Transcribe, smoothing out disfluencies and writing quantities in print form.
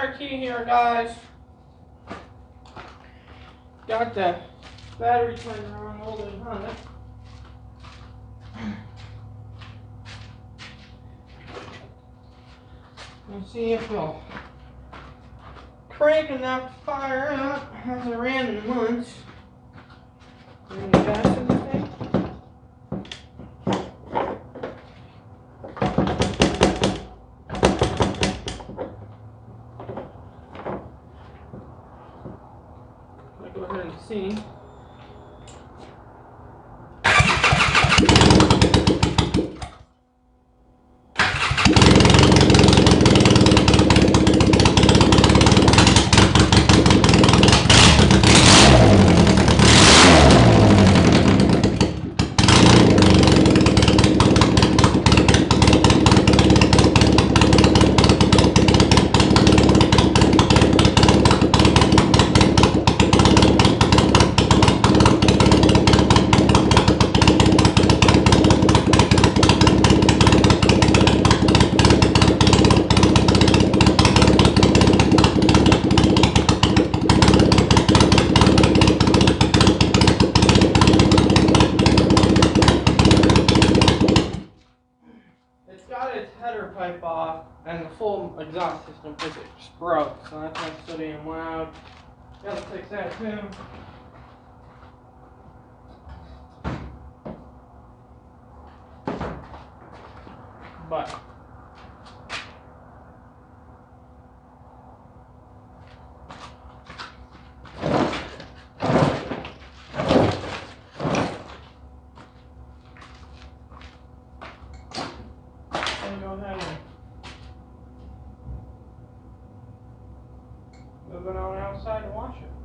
N.R.T here, guys. Got the battery timer on old 800. Let's see if it'll crank enough to fire up as I ran in once. Any gas in the thing? I'll go ahead and see. Got its header pipe off and the full exhaust system because it just broke, so that's why it's so damn loud. Gotta fix that too. But go ahead and move it on outside and wash it.